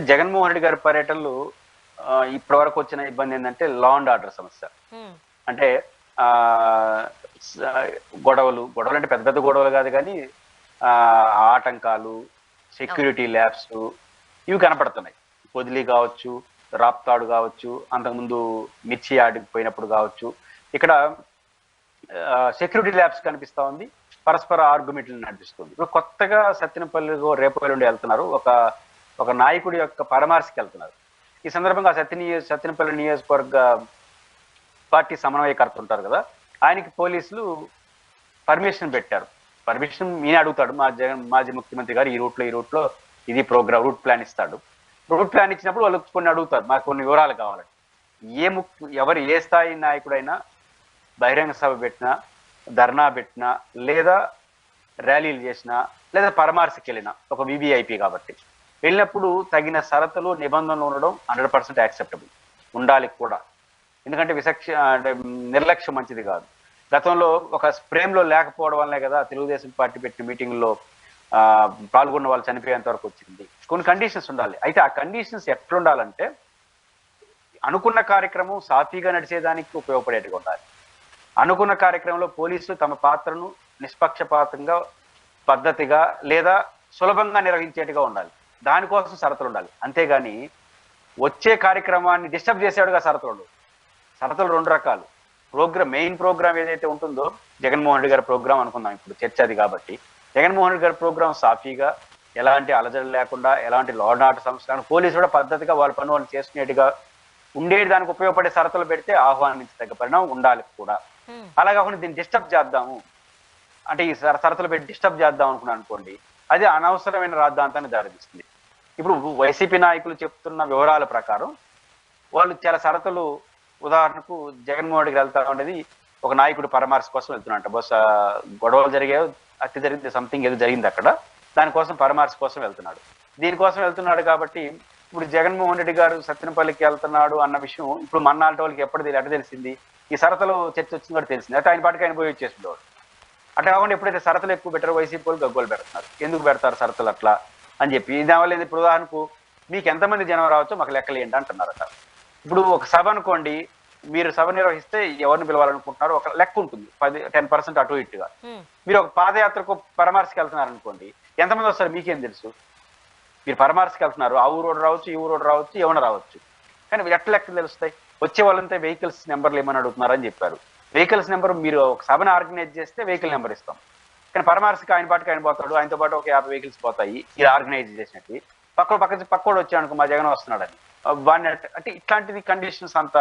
జగన్మోహన్ రెడ్డి గారి పర్యటనలు ఇప్పటి వరకు వచ్చిన ఇబ్బంది ఏంటంటే లా అండ్ ఆర్డర్ సమస్య. అంటే ఆ గొడవలు అంటే పెద్ద పెద్ద గొడవలు కాదు కానీ ఆ ఆటంకాలు, సెక్యూరిటీ ల్యాబ్స్ ఇవి కనపడుతున్నాయి. పొదిలి కావచ్చు, రాప్తాడు కావచ్చు, అంతకుముందు మిర్చి యార్డ్కి పోయినప్పుడు కావచ్చు. ఇక్కడ సెక్యూరిటీ ల్యాబ్స్ కనిపిస్తా ఉంది, పరస్పర ఆర్గ్యుమెంట్లు నడిపిస్తుంది. ఇప్పుడు కొత్తగా సత్తెనపల్లి రేపు నుండి వెళ్తున్నారు, ఒక నాయకుడి యొక్క పరామర్శకి వెళ్తున్నారు. ఈ సందర్భంగా సత్తెనపల్లి నియోజకవర్గ పార్టీ సమన్వయకర్త ఉంటారు కదా, ఆయనకి పోలీసులు పర్మిషన్ పెట్టారు. పర్మిషన్ ఈయన అడుగుతాడు, మాజీ ముఖ్యమంత్రి గారు ఈ రూట్లో ఇది ప్రోగ్రామ్ రూట్ ప్లాన్ ఇస్తాడు. రూట్ ప్లాన్ ఇచ్చినప్పుడు వాళ్ళు కొన్ని అడుగుతారు, మాకు కొన్ని వివరాలు కావాలంటే. ఎవరు ఏ స్థాయి నాయకుడైనా బహిరంగ సభ పెట్టినా, ధర్నా పెట్టినా, లేదా ర్యాలీలు చేసినా, లేదా పరామర్శకి వెళ్ళినా, ఒక వివిఐపి కాబట్టి వెళ్ళినప్పుడు తగిన షరతులు నిబంధనలు ఉండడం 100% యాక్సెప్టబుల్ ఉండాలి కూడా. ఎందుకంటే నిర్లక్ష్యం మంచిది కాదు. గతంలో ఒక ఫ్రేమ్లో లేకపోవడం వల్లే కదా తెలుగుదేశం పార్టీ పెట్టిన మీటింగ్లో పాల్గొన్న వాళ్ళు చనిపోయేంత వరకు వచ్చింది. కొన్ని కండిషన్స్ ఉండాలి. అయితే ఆ కండిషన్స్ ఎట్లుండాలంటే అనుకున్న కార్యక్రమం సాఫీగా నడిచేదానికి ఉపయోగపడేట్టుగా ఉండాలి. అనుకున్న కార్యక్రమంలో పోలీసులు తమ పాత్రను నిష్పక్షపాతంగా, పద్ధతిగా, లేదా సులభంగా నిర్వహించేట్టుగా ఉండాలి. దానికోసం షరతులు ఉండాలి. అంతేగాని వచ్చే కార్యక్రమాన్ని డిస్టర్బ్ చేసేవాడుగా షరతులు. షరతులు రెండు రకాలు. మెయిన్ ప్రోగ్రామ్ ఏదైతే ఉంటుందో, జగన్మోహన్ రెడ్డి గారి ప్రోగ్రామ్ అనుకుందాం, ఇప్పుడు చర్చ అది కాబట్టి, జగన్మోహన్ రెడ్డి గారి ప్రోగ్రామ్ సాఫీగా, ఎలాంటి అలజడి లేకుండా, ఎలాంటి లా అండ్ ఆర్డర్ సమస్య, పోలీసు కూడా పద్ధతిగా వాళ్ళ పని వాళ్ళు చేసుకునేట్టుగా ఉండేది, దానికి ఉపయోగపడే షరతులు పెడితే ఆహ్వానించదగ్గ పరిణామం ఉండాలి కూడా. అలా కాకుండా దీన్ని డిస్టర్బ్ చేద్దాము అంటే, ఈ షరతులు పెట్టి డిస్టర్బ్ చేద్దాం అనుకున్నాను అనుకోండి, అది అనవసరమైన రాద్ధాంతాన్ని దారితీస్తుంది. ఇప్పుడు వైసీపీ నాయకులు చెప్తున్న వివరాల ప్రకారం వాళ్ళు చాలా షరతులు, ఉదాహరణకు జగన్మోహన్ రెడ్డి వెళ్తా ఉండేది ఒక నాయకుడు పరామర్శ కోసం వెళ్తున్నట్ట. బహుశా గొడవలు జరిగాయో, అతి జరిగింది, సంథింగ్ ఏదో జరిగింది అక్కడ, దానికోసం పరామర్శ కోసం వెళ్తున్నాడు. దీనికోసం వెళ్తున్నాడు కాబట్టి ఇప్పుడు జగన్మోహన్ రెడ్డి గారు సత్తెనపల్లికి వెళ్తున్నాడు అన్న విషయం ఇప్పుడు మన్నాళ్ళ వాళ్ళకి ఎట్ట తెలిసింది? ఈ షరతులు చర్చ వచ్చింది కూడా తెలిసింది. అయితే ఆయన పాటికి ఆయన పోయి వచ్చేసిండేవాడు. అట్లా కాకుండా ఎప్పుడైతే షరతులు ఎక్కువ పెట్టారో వైసీపీ వాళ్ళు గగ్గోలు పెడుతున్నారు, ఎందుకు పెడతారు షరతులు అట్లా అని చెప్పి. దానివల్ల ఇప్పుడు ఉదాహరణకు మీకు ఎంతమంది జనం రావచ్చో మాకు లెక్కలు ఏంటి అంటున్నారట. ఇప్పుడు ఒక సభ అనుకోండి, మీరు సభ నిర్వహిస్తే ఎవరిని పిలవాలనుకుంటున్నారో ఒక లెక్క ఉంటుంది, 10% అటు ఇటుగా. మీరు ఒక పాదయాత్రకు పరామర్శకి వెళ్తున్నారు అనుకోండి, ఎంతమంది వస్తారు మీకేం తెలుసు? మీరు పరామర్శకి వెళ్తున్నారు, ఆ ఊరోడు రావచ్చు, ఈ ఊరోడు రావచ్చు, ఎవరు రావచ్చు, కానీ ఎట్లా లెక్కలు తెలుస్తాయి? వచ్చే వాళ్ళంతా వెహికల్స్ నెంబర్లు ఏమని అడుగుతున్నారని చెప్పారు. వెహికల్స్ నెంబర్ మీరు ఒక సభను ఆర్గనైజ్ చేస్తే వెహికల్ నెంబర్ ఇస్తాం, కానీ పరామర్శకి ఆయన పాటుకు ఆయన పోతాడు, ఆయనతో పాటు ఒక 50 వెహికల్స్ పోతాయి, ఇది ఆర్గనైజ్ చేసినట్టు. పక్కోడు వచ్చాడు, మా జగన్ వస్తున్నాడని వాడిని అంటే ఇట్లాంటిది కండిషన్స్ అంత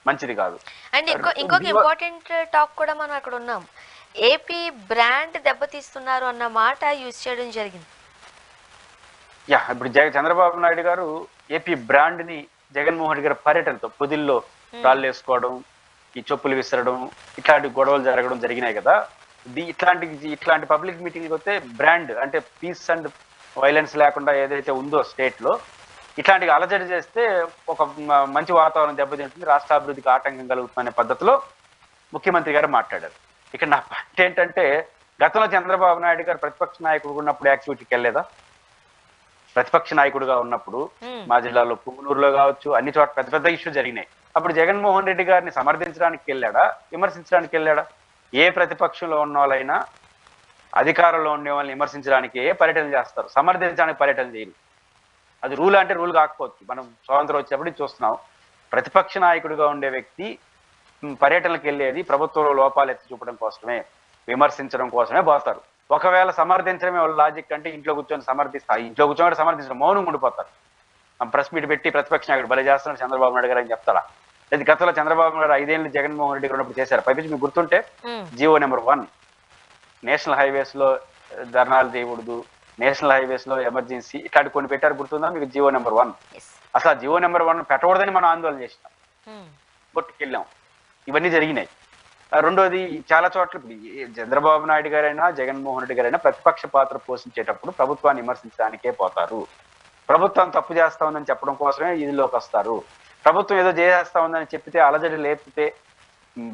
మంచిది కాదు. అండ్ ఇంకొక ఇంపార్టెంట్ టాక్ కూడా మనం అక్కడ ఉన్నాం, ఏపీ బ్రాండ్ దెబ్బతీస్తున్నారు అన్న మాట యూజ్ చేయడం జరిగింది. ఇప్పుడు చంద్రబాబు నాయుడు గారు ఏపీ బ్రాండ్ ని జగన్మోహన్ రెడ్డి గారి పర్యటనతో పొదిల్లో రాళ్ళు వేసుకోవడం, ఈ చెప్పులు విసరడం, ఇట్లాంటి గొడవలు జరగడం జరిగినాయి కదా. ఇట్లాంటి పబ్లిక్ మీటింగ్కి వస్తే బ్రాండ్ అంటే పీస్ అండ్ వైలెన్స్ లేకుండా ఏదైతే ఉందో స్టేట్ లో, ఇట్లాంటి అలజడి చేస్తే ఒక మంచి వాతావరణం దెబ్బతింటుంది, రాష్ట్ర అభివృద్ధికి ఆటంకం కలుగుతుందనే పద్ధతిలో ముఖ్యమంత్రి గారు మాట్లాడారు. ఇక్కడ నా పాయింట్ ఏంటంటే, గతంలో చంద్రబాబు నాయుడు గారు ప్రతిపక్ష నాయకుడు ఉన్నప్పుడు యాక్టివిటీకి వెళ్ళలేదా? ప్రతిపక్ష నాయకుడుగా ఉన్నప్పుడు మా జిల్లాలో పుంగనూరులో కావచ్చు, అన్ని చోట్ల పెద్ద పెద్ద ఇష్యూ జరిగినాయి. అప్పుడు జగన్మోహన్ రెడ్డి గారిని సమర్థించడానికి వెళ్ళాడా, విమర్శించడానికి వెళ్ళాడా? ఏ ప్రతిపక్షంలో ఉన్న వాళ్ళైనా అధికారంలో ఉండే వాళ్ళని విమర్శించడానికి పర్యటన చేస్తారు, సమర్థించడానికి పర్యటన చేయరు. అది రూల్ అంటే రూల్ కాకపోవచ్చు. మనం స్వాతంత్రం వచ్చేప్పుడు చూస్తున్నాం, ప్రతిపక్ష నాయకుడిగా ఉండే వ్యక్తి పర్యటనలకు వెళ్ళేది ప్రభుత్వంలో లోపాలు ఎత్తి చూపడం కోసమే, విమర్శించడం కోసమే పోతారు. ఒకవేళ సమర్థించడమే వాళ్ళ లాజిక్ అంటే ఇంట్లో కూర్చొని సమర్థించడం మౌనం ఉండిపోతారు. ప్రెస్ మీట్ పెట్టి ప్రతిపక్ష నాయకుడు భలే చేస్తున్నాడు చంద్రబాబు నాయుడు గారు అని చెప్తారా? లేదు, గతంలో చంద్రబాబు నాయుడు 5 ఏళ్ళు జగన్మోహన్ రెడ్డి గారు ఉన్నప్పుడు చేశారు. పైపించి మీకు గుర్తుంటే జియో నెంబర్ 1, నేషనల్ హైవేస్ లో ధర్నాలు చేయకూడదు, నేషనల్ హైవేస్ లో ఎమర్జెన్సీ, ఇట్లాంటి కొన్ని పెట్టారు, గుర్తుందా మీకు? జియో నెంబర్ 1. అసలు జియో నెంబర్ 1 పెట్టకూడదని మనం ఆందోళన చేసినాం, కొట్టుకెళ్ళాం, ఇవన్నీ జరిగినాయి. రెండోది, చాలా చోట్ల చంద్రబాబు నాయుడు గారైనా జగన్మోహన్ రెడ్డి గారైనా ప్రతిపక్ష పాత్ర పోషించేటప్పుడు ప్రభుత్వాన్ని విమర్శించడానికే పోతారు. ప్రభుత్వం తప్పు చేస్తా ఉందని చెప్పడం కోసమే ఇదిలోకి వస్తారు. ప్రభుత్వం ఏదో చేసేస్తా ఉందని చెప్పితే, అలజడి లేపితే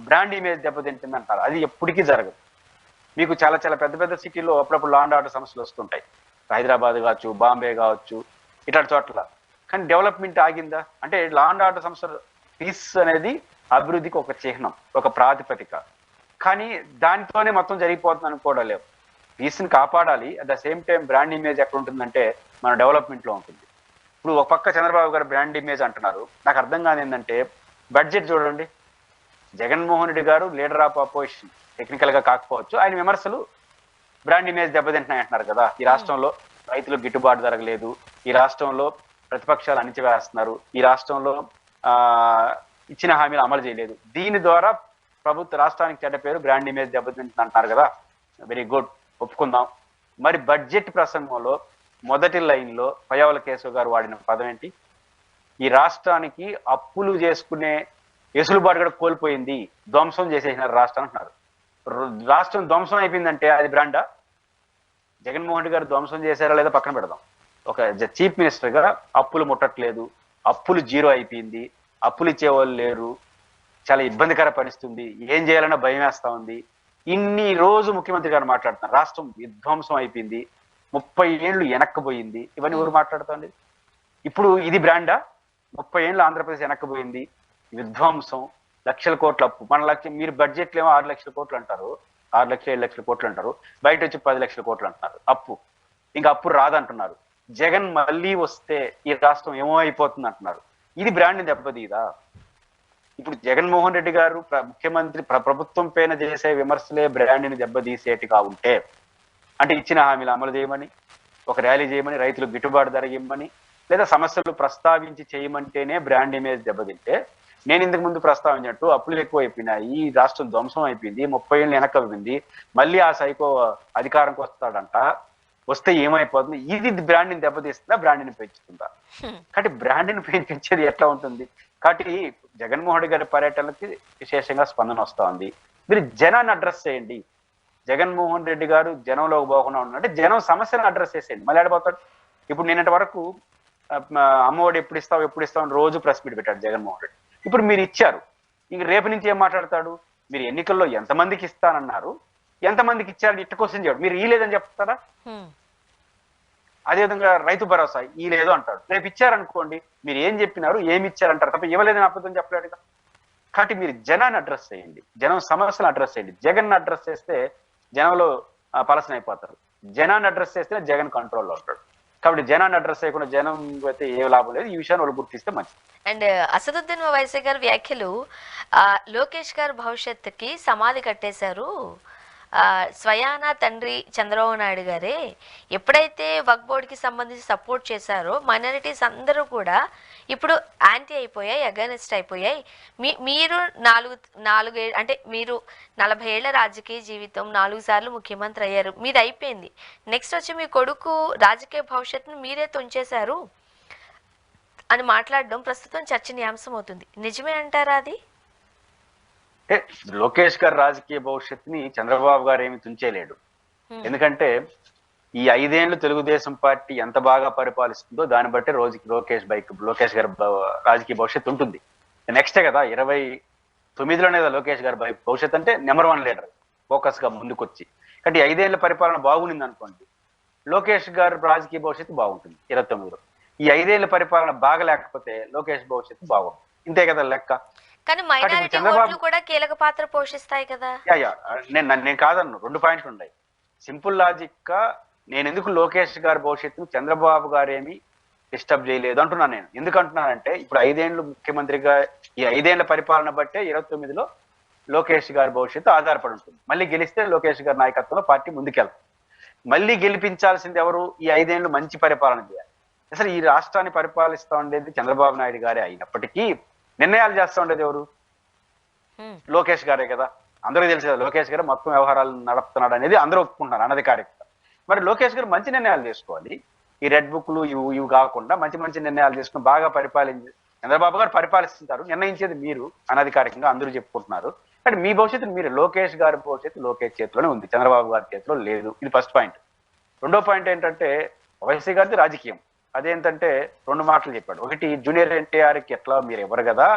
బ్రాండ్ ఇమేజ్ దెబ్బతింటుంది అంటారు. అది ఎప్పటికీ జరగదు. మీకు చాలా చాలా పెద్ద పెద్ద సిటీలో అప్పుడప్పుడు లా అండ్ ఆర్డర్ సమస్యలు వస్తుంటాయి. హైదరాబాద్ కావచ్చు, బాంబే కావచ్చు, ఇట్లాంటి చోట్ల కానీ డెవలప్మెంట్ ఆగిందా? అంటే లా అండ్ ఆర్డర్ సంస్థ పీస్ అనేది అభివృద్ధికి ఒక చిహ్నం, ఒక ప్రాతిపదిక. కానీ దానితోనే మొత్తం జరిగిపోతుంది అనుకోవడం లేదు. పీస్ని కాపాడాలి, at the same time brand image ఎక్కడ ఉంటుందంటే మన డెవలప్మెంట్లో ఉంటుంది. ఇప్పుడు ఒక పక్క చంద్రబాబు గారు బ్రాండ్ ఇమేజ్ అంటున్నారు. నాకు అర్థం కాదు ఏంటంటే బడ్జెట్ చూడండి. జగన్మోహన్ రెడ్డి గారు లీడర్ ఆఫ్ అపోజిషన్, టెక్నికల్ గా కాకపోవచ్చు, ఆయన విమర్శలు బ్రాండ్ ఇమేజ్ దెబ్బతింటున్నాయి అంటున్నారు కదా. ఈ రాష్ట్రంలో రైతులకు గిట్టుబాటు జరగలేదు, ఈ రాష్ట్రంలో ప్రతిపక్షాలు అణిచివేస్తున్నారు, ఈ రాష్ట్రంలో ఇచ్చిన హామీలు అమలు చేయలేదు, దీని ద్వారా ప్రభుత్వ రాష్ట్రానికి చెడ్డ పేరు, బ్రాండ్ ఇమేజ్ దెబ్బతింటుంది అంటున్నారు కదా. వెరీ గుడ్, ఒప్పుకుందాం. మరి బడ్జెట్ ప్రసంగంలో మొదటి లైన్లో పయ్యావుల కేశవ్ గారు వాడిన పదం ఏంటి? ఈ రాష్ట్రానికి అప్పులు చేసుకునే వెసులుబాటు కూడా కోల్పోయింది, ధ్వంసం చేసేసినారు రాష్ట్రం అంటున్నారు. రాష్ట్రం ధ్వంసం అయిపోయిందంటే అది బ్రాండా? జగన్మోహన్ రెడ్డి గారు ధ్వంసం చేశారా లేదా పక్కన పెడదాం. ఒక చీఫ్ మినిస్టర్ గా అప్పులు ముట్టట్లేదు, అప్పులు జీరో అయిపోయింది, అప్పులు ఇచ్చేవాళ్ళు లేరు, చాలా ఇబ్బందికర పరిస్థితుంది, ఏం చేయాలన్నా భయం వేస్తా ఉంది, ఇన్ని రోజు ముఖ్యమంత్రి గారు మాట్లాడుతున్నారు రాష్ట్రం విధ్వంసం అయిపోయింది, 30 ఏళ్ళు వెనక్కిపోయింది, ఇవన్నీ ఎవరు మాట్లాడుతుంది? ఇప్పుడు ఇది బ్రాండా? 30 ఏళ్ళు ఆంధ్రప్రదేశ్ వెనక్కిపోయింది, విధ్వంసం, లక్షల కోట్ల అప్పు. మన మీరు బడ్జెట్లో ఏమో 6 లక్షల కోట్లు అంటారు, 6 లక్షలు 7 లక్షల కోట్లు అంటారు, బయట వచ్చి 10 లక్షల కోట్లు అంటున్నారు అప్పు. ఇంకా అప్పు రాదంటున్నారు. జగన్ మళ్ళీ వస్తే ఈ రాష్ట్రం ఏమో అయిపోతుంది అంటున్నారు. ఇది బ్రాండ్ దెబ్బతీదా? ఇప్పుడు జగన్మోహన్ రెడ్డి గారు ముఖ్యమంత్రి ప్రభుత్వం పైన చేసే విమర్శలే బ్రాండ్ని దెబ్బతీసేట్టుగా ఉంటే, అంటే ఇచ్చిన హామీలు అమలు చేయమని, ఒక ర్యాలీ చేయమని, రైతులకు గిట్టుబాటు ధర ఇవ్వమని, లేదా సమస్యలు ప్రస్తావించి చేయమంటేనే బ్రాండ్ ఇమేజ్ దెబ్బతింటే, నేను ఇంతకు ముందు ప్రస్తావించినట్టు అప్పులు ఎక్కువ అయిపోయినాయి, ఈ రాష్ట్రం ధ్వంసం అయిపోయింది, 30 ఏళ్ళు వెనక్కిపోయింది, మళ్ళీ ఆ సైకో అధికారంకి వస్తాడంట, వస్తే ఏమైపోతుంది, ఇది బ్రాండ్ని దెబ్బతీస్తుందా, బ్రాండ్ని పెంచుతుందా? కాబట్టి బ్రాండ్ని పెంచేది ఎట్లా ఉంటుంది? కాబట్టి జగన్మోహన్ రెడ్డి గారి పర్యటనకి విశేషంగా స్పందన వస్తా ఉంది. మీరు జనాన్ని అడ్రస్ చేయండి. జగన్మోహన్ రెడ్డి గారు జనంలో పోకుండా ఉన్నట్టే జనం సమస్యలను అడ్రస్ చేసేయండి. మళ్ళీ ఆడిపోతాడు. ఇప్పుడు నిన్నటి వరకు అమ్మఒడి ఎప్పుడు ఇస్తావు అని రోజు ప్రెస్ మీట్ పెట్టాడు జగన్మోహన్ రెడ్డి. ఇప్పుడు మీరు ఇచ్చారు, ఇంక రేపు నుంచి ఏం మాట్లాడతాడు? మీరు ఎన్నికల్లో ఎంతమందికి ఇస్తానన్నారు, ఎంతమందికి ఇచ్చారు ఇట్ట క్వశ్చన్ చేయడు. మీరు ఈ లేదని చెప్తారా? అదేవిధంగా రైతు భరోసా ఈ లేదు అంటాడు. రేపు ఇచ్చారనుకోండి, మీరు ఏం చెప్పినారు, ఏమి ఇచ్చారంటారు తప్ప ఇవ్వలేదని అబద్ధం చెప్పలేడు కదా. కాబట్టి మీరు జనాన్ని అడ్రస్ చేయండి, జనం సమస్యలను అడ్రస్ చేయండి. జగన్ అడ్రస్ చేస్తే జనంలో పలసన అయిపోతారు, జనాన్ని అడ్రస్ చేస్తే జగన్ కంట్రోల్లో ఉంటాడు. కాబట్టి జనాన్ని అడ్రస్ చేయకుండా జనం అయితే ఏ లాభం లేదు. ఈ విషయాన్ని వాళ్ళు గుర్తిస్తే మంచిది. అండ్ అసదుద్దీన్ ఓవైసీ గారి వ్యాఖ్యలు, లోకేష్ గారు భవిష్యత్తుకి సమాధి కట్టేశారు, స్వయాన తండ్రి చంద్రబాబు నాయుడు గారే ఎప్పుడైతే వక్ఫ్ బోర్డుకి సంబంధించి సపోర్ట్ చేశారో మైనారిటీస్ అందరూ కూడా ఇప్పుడు యాంటీ అయిపోయాయి, అగైనెస్ట్ అయిపోయాయి. మీరు అంటే మీరు 40 ఏళ్ల రాజకీయ జీవితం, 4 సార్లు ముఖ్యమంత్రి అయ్యారు, మీది అయిపోయింది. నెక్స్ట్ వచ్చి మీ కొడుకు రాజకీయ భవిష్యత్తును మీరే తుంచేశారు అని మాట్లాడడం ప్రస్తుతం చర్చనీయాంశం అవుతుంది. నిజమే అంటారా అది? అంటే లోకేష్ గారి రాజకీయ భవిష్యత్తుని చంద్రబాబు గారు ఏమి తుంచేలేడు. ఎందుకంటే ఈ 5 ఏళ్లు తెలుగుదేశం పార్టీ ఎంత బాగా పరిపాలిస్తుందో దాన్ని బట్టి లోకేష్ గారి రాజకీయ భవిష్యత్తు ఉంటుంది. నెక్స్టే కదా 29లోనే కదా లోకేష్ గారి భవిష్యత్తు. అంటే నెంబర్ 1 లీడర్ ఫోకస్ గా ముందుకొచ్చి. కాబట్టి 5 ఏళ్ల పరిపాలన బాగుంది అనుకోండి, లోకేష్ గారి రాజకీయ భవిష్యత్తు బాగుంటుంది 29లో. ఈ 5 ఏళ్ల పరిపాలన బాగలేకపోతే లోకేష్ భవిష్యత్తు బాగుంటుంది. ఇంతే కదా లెక్క. కానీ మైనారిటీ ఓట్లు కూడా కీలక పాత్ర పోషిస్తాయి కదా. నేను కాదన్ను, 2 పాయింట్లు ఉన్నాయి. సింపుల్ లాజిక్ గా నేను ఎందుకు లోకేష్ గారి భవిష్యత్తును చంద్రబాబు గారు ఏమి డిస్టర్బ్ చేయలేదు అంటున్నాను. నేను ఎందుకు అంటున్నానంటే, ఇప్పుడు 5 ఏళ్లు ముఖ్యమంత్రిగా, ఈ 5 ఏళ్ల పరిపాలన బట్టే 29లో లోకేష్ గారి భవిష్యత్తు ఆధారపడి ఉంటుంది. మళ్ళీ గెలిస్తే లోకేష్ గారి నాయకత్వంలో పార్టీ ముందుకెళ్తుంది. మళ్ళీ గెలిపించాల్సింది ఎవరు? ఈ 5 ఏళ్లు మంచి పరిపాలన చేయాలి. అసలు ఈ రాష్ట్రాన్ని పరిపాలిస్తూ ఉండేది చంద్రబాబు నాయుడు గారే అయినప్పటికీ నిర్ణయాలు చేస్తూ ఉండేది ఎవరు? లోకేష్ గారే కదా. అందరికీ తెలిసి కదా లోకేష్ గారు మొత్తం వ్యవహారాలు నడుపుతున్నాడు అనేది అందరూ ఒప్పుకుంటున్నారు అనధికారికంగా. మరి లోకేష్ గారు మంచి నిర్ణయాలు తీసుకోవాలి. ఈ రెడ్ బుక్లు ఇవి కాకుండా మంచి నిర్ణయాలు తీసుకుని బాగా చంద్రబాబు గారు పరిపాలిస్తుంటారు, నిర్ణయించేది మీరు అనధికారికంగా అందరూ చెప్పుకుంటున్నారు. కానీ మీ భవిష్యత్తు మీరు, లోకేష్ గారి భవిష్యత్తు లోకేష్ చేతిలోనే ఉంది, చంద్రబాబు గారి చేతిలో లేదు. ఇది ఫస్ట్ పాయింట్. రెండో పాయింట్ ఏంటంటే, వైసీ గారిది రాజకీయం. అదేంటంటే 2 మాటలు చెప్పాడు. ఒకటి, జూనియర్ ఎన్టీఆర్కి ఎట్లా మీరు ఎవరు కదా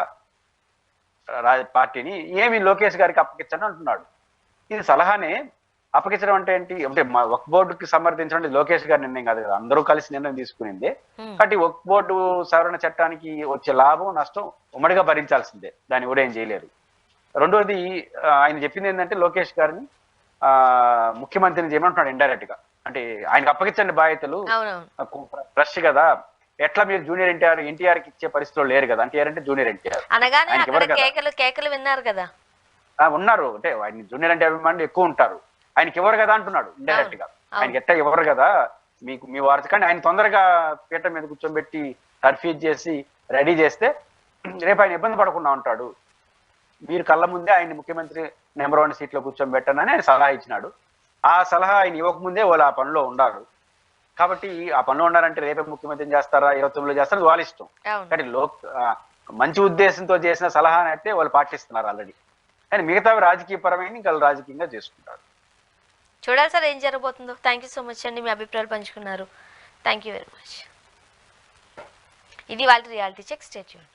పార్టీని, ఏమి లోకేష్ గారికి అప్పగించండి అంటున్నాడు. ఇది సలహానే. అప్పగించడం అంటే ఏంటి అంటే మా వక్ఫ్ బోర్డుకి సమర్థించడం అంటే లోకేష్ గారి నిర్ణయం కాదు కదా, అందరూ కలిసి నిర్ణయం తీసుకునింది. కాబట్టి వక్ఫ్ బోర్డు సవరణ చట్టానికి వచ్చే లాభం నష్టం ఉమ్మడిగా భరించాల్సిందే, దాన్ని కూడా ఏం చేయలేరు. రెండోది ఆయన చెప్పింది ఏంటంటే లోకేష్ గారిని ముఖ్యమంత్రిని చేయమంటున్నాడు ఇండైరెక్ట్ గా, అంటే ఆయనకు అప్పగించండి బాధ్యతలు, ఫ్రెష్ కదా, ఎట్లా మీరు జూనియర్ ఎన్టీఆర్ కి ఇచ్చే పరిస్థితిలో లేరు కదా, ఎన్టీఆర్ అంటే జూనియర్ ఎన్టీఆర్ అనగానే అక్కడ కేకలు విన్నారు కదా, ఉన్నారు అంటే ఆయన జూనియర్ ఎన్టీఆర్ అభిమానులు ఎక్కువ ఉంటారు, ఆయనకి ఇవ్వరు కదా అంటున్నాడు ఇండైరెక్ట్ గా, ఆయనకి ఎట్లా ఇవ్వరు కదా మీకు మీ వారి, కానీ ఆయన తొందరగా పీట మీద కూర్చోబెట్టి తర్ఫీజ్ చేసి రెడీ చేస్తే రేపు ఆయన ఇబ్బంది పడకుండా ఉంటాడు, మీరు కళ్ళ ముందే ఆయన ముఖ్యమంత్రి నెంబర్ 1 సీట్లో కూర్చోబెట్టనని ఆయన సలహా ఇచ్చినాడు. ఆ సలహా ఆయన ఇవ్వకముందే వాళ్ళు ఆ పనిలో ఉండారు, కాబట్టి ఆ పనిలో ఉన్నారంటే రేపే ముఖ్యమంత్రిని చేస్తారా 29లో చేస్తారా వాళ్ళ ఇష్టం. కానీ మంచి ఉద్దేశంతో చేసిన సలహా అయితే వాళ్ళు పాటిస్తున్నారు ఆల్రెడీ, కానీ మిగతావి రాజకీయ పరమైన ఇంకా రాజకీయంగా చేసుకుంటారు. చూడాలి సార్ ఏం జరగబోతుందో. థ్యాంక్ యూ సో మచ్ అండి, మీ అభిప్రాయాలు పంచుకున్నారు. Thank you very much. ఇది వాళ్ళ రియాలిటీ చెక్. Stay tuned.